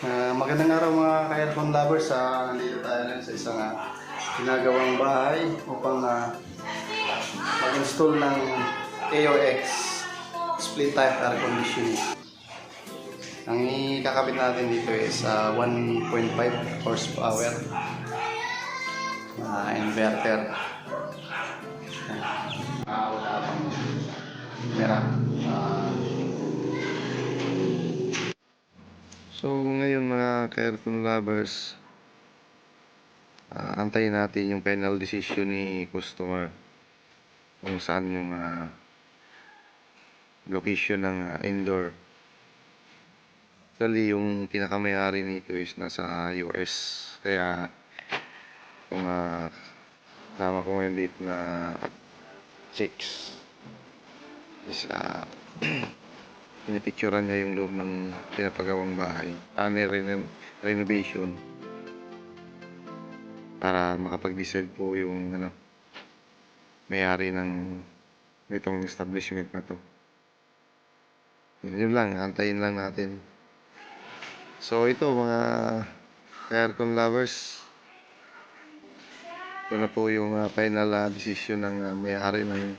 Magandang araw mga ka-aircon lovers. Nandito tayo ngayon sa isang ginagawang bahay upang mag-install ng AOX split type air conditioning. Ang ikakabit natin dito is 1.5 horsepower inverter. Wala pang camera. So ngayon mga ka-aircon lovers, antayin natin yung final decision ni customer kung saan yung location ng indoor. Actually yung pinakamayari nito is nasa US, kaya kung kasama ko ngayon dito na chicks is pinipicturean niya yung loob ng pinapagawang bahay, renovation, para makapag-decide po yung may-ari ng itong establishment na to. Yun lang, antayin lang natin. So ito mga aircon lovers, ito na po yung final decision ng may-ari ng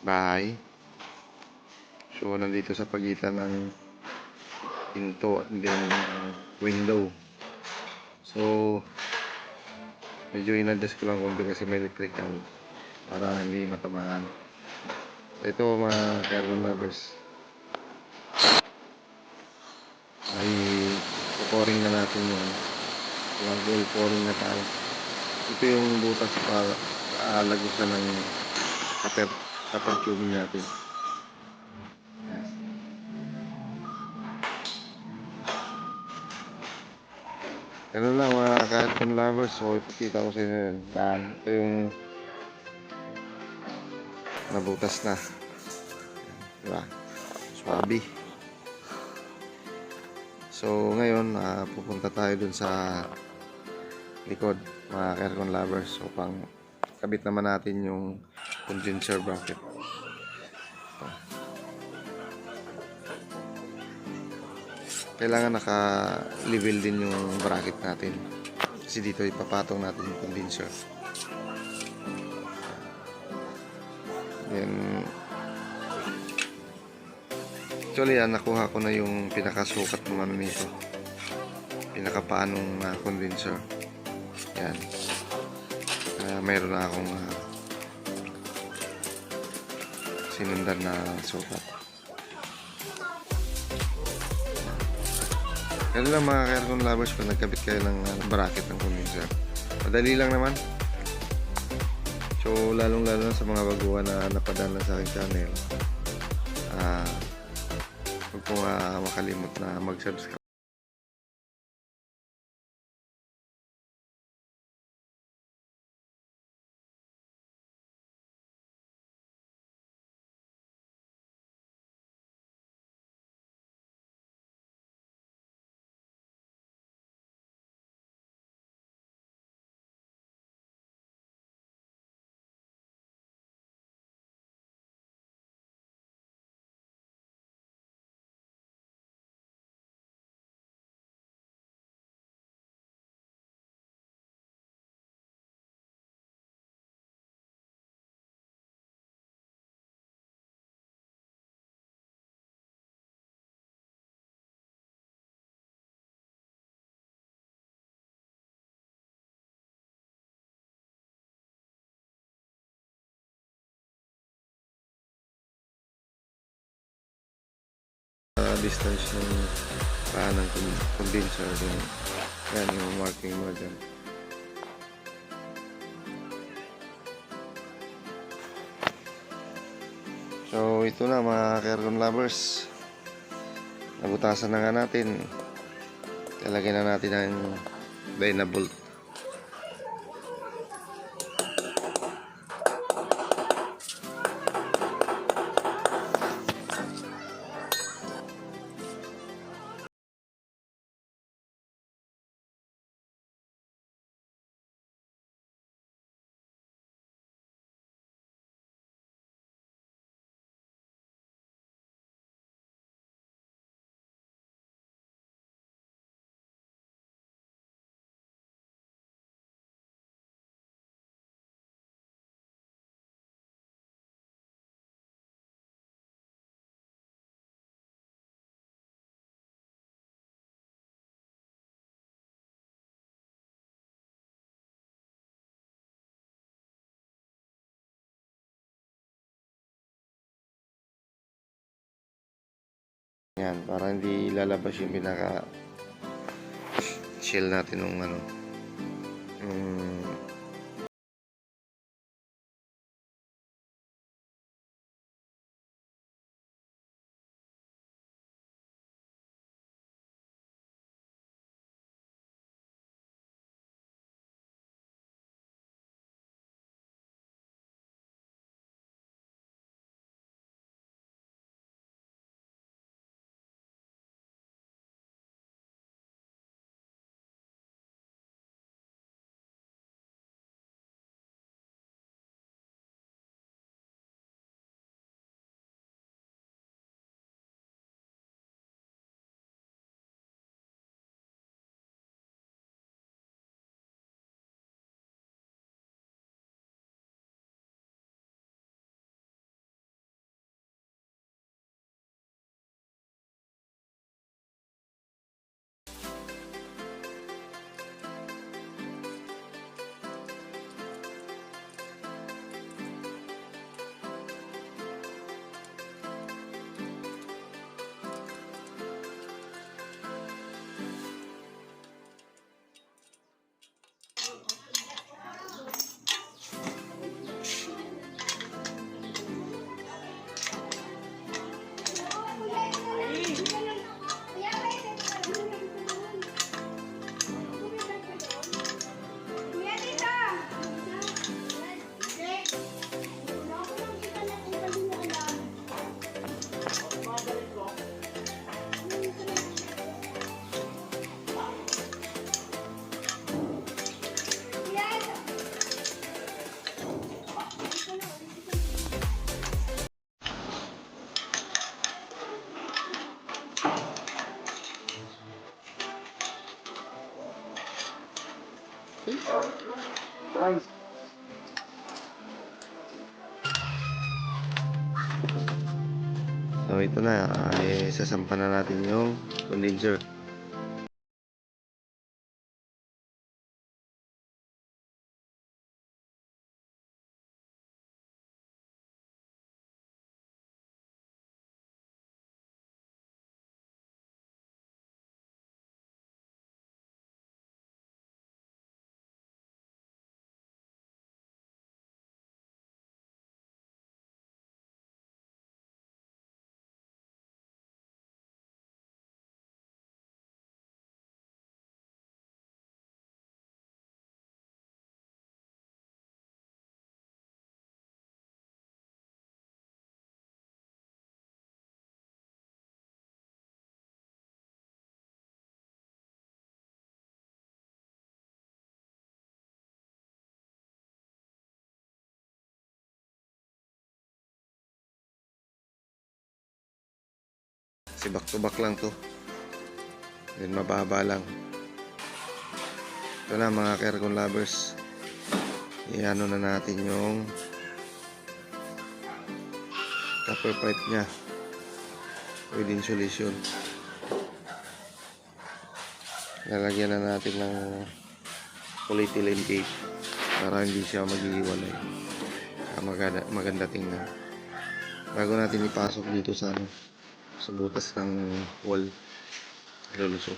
bahay. So nandito sa pagitan ng pinto and then window. So medyo in-adjust ko lang konti kasi may electrical para hindi matamaan. Ito mga aircon lovers, ay pouring na natin yun. Pouring na tayo. Ito yung butas para lagusan ng copper tubing natin. Ganun lang mga ka-aircon lovers. So ipakita ko sa inyo yun. Ito yung nabutas na, diba? Swabe. So ngayon pupunta tayo dun sa likod mga aircon lovers upang kabit naman natin yung condenser bracket. Kailangan naka-level din yung bracket natin kasi dito ipapatong natin yung condenser. Then actually nakuha ko na yung pinakasukat ng nito, pinakapaanong condenser. Yan. Mayroon na akong sinundan na sukat. Ganun lang mga aircon lovers, pag nagkabit kayo ng bracket ng condenser, madali lang naman. So lalong lalo na sa mga baguhan na napadala sa aking channel, huwag po makalimot na mag-subscribe. Distance ng ng condenser din. Yan yung marking mo dyan. So ito na mga aircon lovers, nabutasan na nga natin. Talagyan na natin ang dynabolt. Yan, para hindi lalabas yung pinaka shell natin ng ano. So ito na, sasampa na natin yung condenser. Kasi back to back lang to. Then mababa lang. Ito na mga Kercon lovers. Iano na natin yung copper pipe nya with insulation. Lalagyan na natin ng polyethylene tape para hindi siya maghihiwalay. Maganda tingnan. Bago natin ipasok dito sa butas ng wall, lulusok.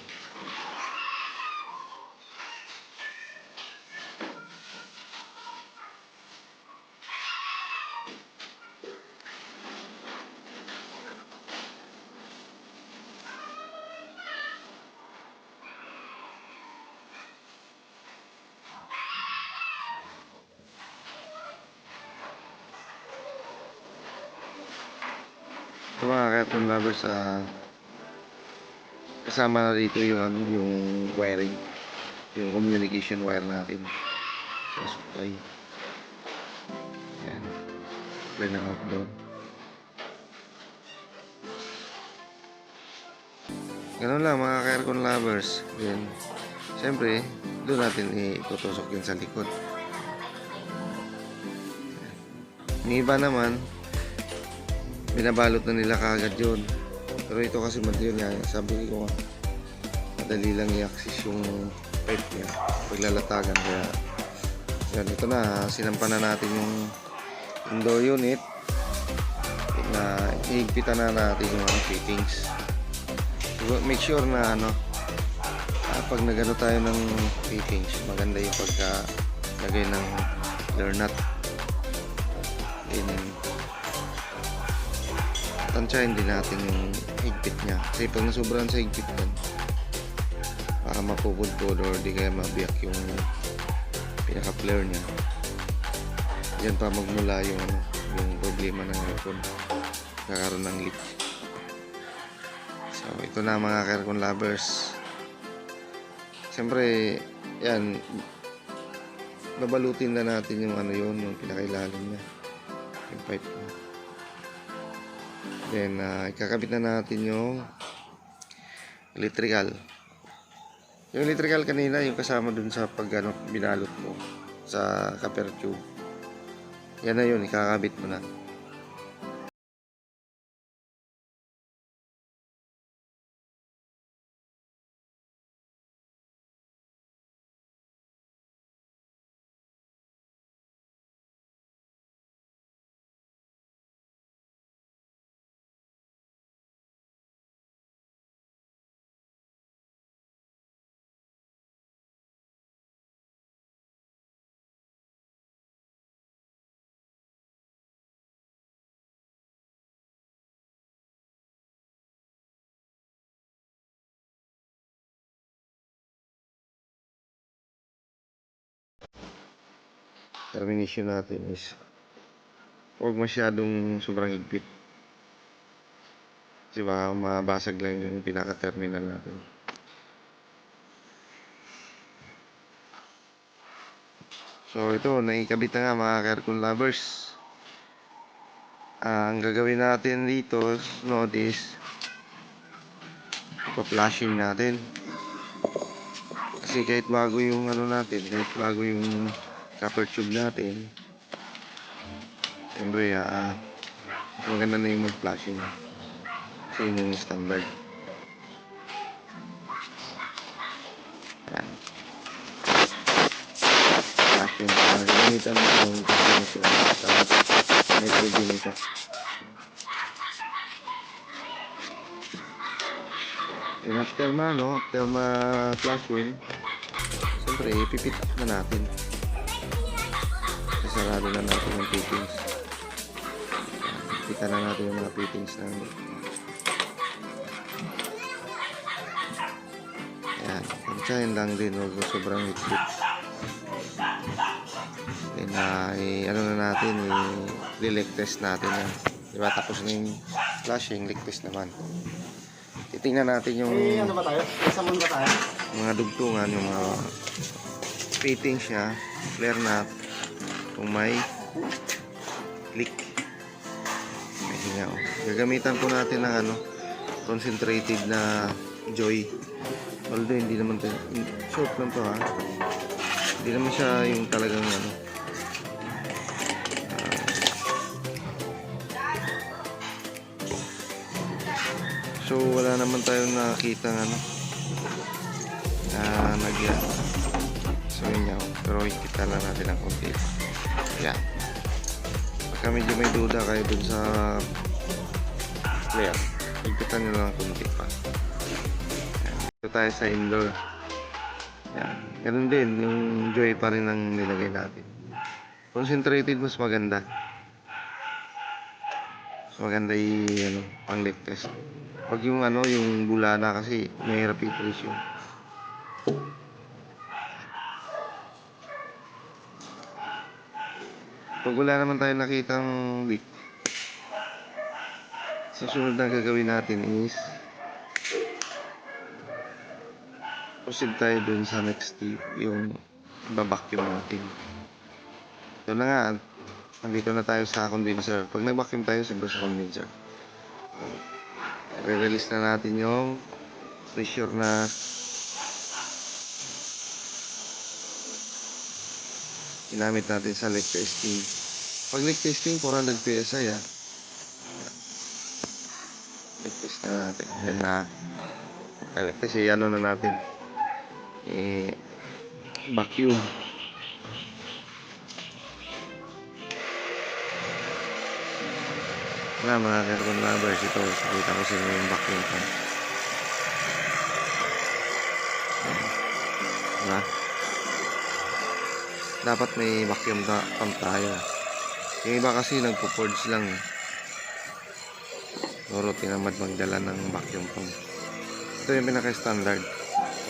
So mga Kercon lovers, kasama na dito yung wiring, yung communication wire natin sa supply. Yan, supply ng outdoor. Ganun lang mga Kercon lovers. Yan, siyempre doon natin itutusok yun sa likod. Yung iba naman binabalot na nila kaagad yun, pero ito kasi yun nga, sabi ko nga, madali lang i-access yung pipe niya paglalatagan. Kaya yan, ito na, sinampa na natin yung indoor unit na ihigpitan na natin yung fittings. Make sure na ano, pag nagano tayo ng fittings, maganda yung pagka lagay ng flare nut. Tansyahin din natin yung higpit niya, kasi pag nasobrahan sa higpit yan, para mapupudpod or di kaya mabiyak yung pinaka flare niya, yan pa magmula yung ano, yung problema ng aircon, kakaroon ng leak. So ito na mga aircon lovers, siyempre yan, babalutin na natin yung ano yun, yung pinakailalim niya, yung pipe niya. Then ikakabit na natin yung electrical. Yung electrical kanina, yung kasama dun sa pag ano, binalot mo sa copper tube, yan na yun, ikakabit mo na. Termination natin is huwag masyadong sobrang higpit, kasi baka mabasag lang yung pinaka-terminal natin. So ito, naikabit na nga mga aircon lovers. Ang gagawin natin dito is ipa-flashing natin, kasi kahit bago yung ano natin, kahit bago yung copper tube natin, siyempre maganda na yung mag-flashing, kasi yun yung standard. Ayan, flashing, gamitan mo yung combination sa nitrogen ito. And after flashing, siyempre ipipit na natin, sarado na natin yung fittings. Kita na natin yung mga fittings na ayan, tansyahin lang din, huwag sobrang higpit. Then ano na natin, i-leak test natin yan, diba? Tapos na yung flashing, leak test naman. Titingnan natin yung ano ba tayo? Kasama ba tayo? mga dugtungan, yung mga fittings niya, flare nut, kung may leak. May hingaw. Gagamitan po natin ng ano, concentrated na joy. Although hindi naman tayo, short lang to ha. Hindi naman siya yung talagang ano. So wala naman tayong nakakita ng ano, so yun, pero ikita lang natin ang konti. Yan. Pagka medyo may duda kayo dun sa flare, ikitan nyo lang ang konti pa. Yan. Dito tayo sa indoor. Yan. Ganun din, yung joy pa rin ang nilagay natin. Concentrated, mas maganda. Mas maganda ano, pang leak test. Pag yung ano, yung bulana kasi mahirap i-trace yun. Pag wala naman tayo nakitang leak, susunod na gagawin natin is proceed tayo dun sa next step, yung babacuum natin. Ito na nga, nandito na tayo sa condenser. Pag nag-vacuum tayo, siguro sa condenser, re-release na natin yung pressure na ginamit natin sa leak testing. Pag leak testing, 400 PSI leak test na natin. Yan na. Kasi ano na natin, vacuum. Mga aircon lovers, ito, pakita ko sa inyo yung vacuum pan. diba? Dapat may vacuum pump tayo. Yung iba kasi nagpo-forge lang eh. Siguro tinamad magdala ng vacuum pump. Ito yung pinaka-standard.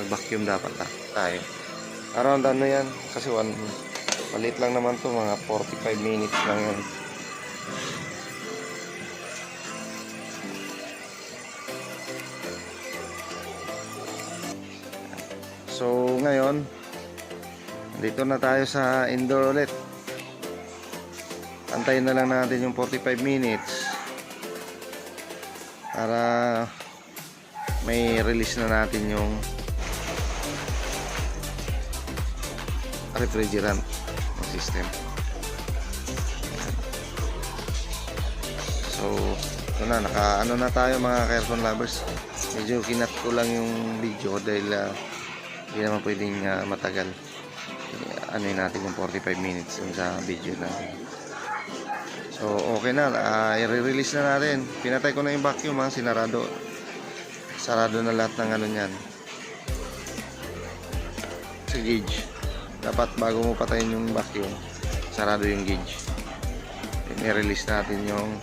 Mag-vacuum dapat tayo. Around ano yan? Kasi maliit lang naman to, mga 45 minutes lang yan. So ngayon, dito na tayo sa indoor ulit. Antayin na lang natin yung 45 minutes para may release na natin yung refrigerant ng system. So ito na, naka-ano na tayo mga aircon lovers. Medyo kinat ko lang yung video dahil hindi naman pwedeng matagal. Ano natin yung 45 minutes yung sa video natin. So okay na, i-release na natin. Pinatay ko na yung vacuum, sinarado. Sarado na lahat ng ano niyan. Sa gauge. Dapat bago mo patayin yung vacuum, sarado yung gauge. I-release natin yung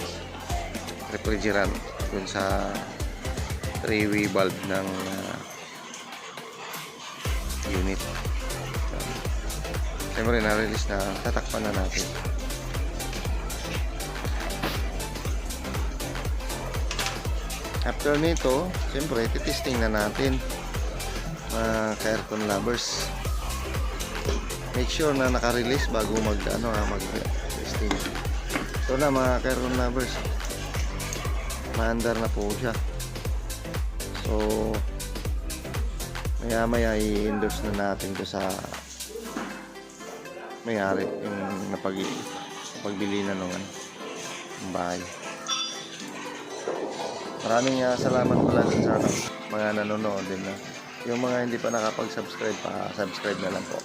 refrigerant dun sa 3-way bulb ng unit. Siyempre na-release na, tatakpan na natin. After nito, siyempre titesting na natin mga ka-aircon lovers. Make sure na naka-release bago mag-testing. So na mga ka-aircon lovers, maandar na po siya. So maya i-endorse na natin ko sa may-ari yung napagbili na nung bahay. Maraming salamat pala sa mga nanonood din na. Yung mga hindi pa nakapag-subscribe, pa subscribe na lang po.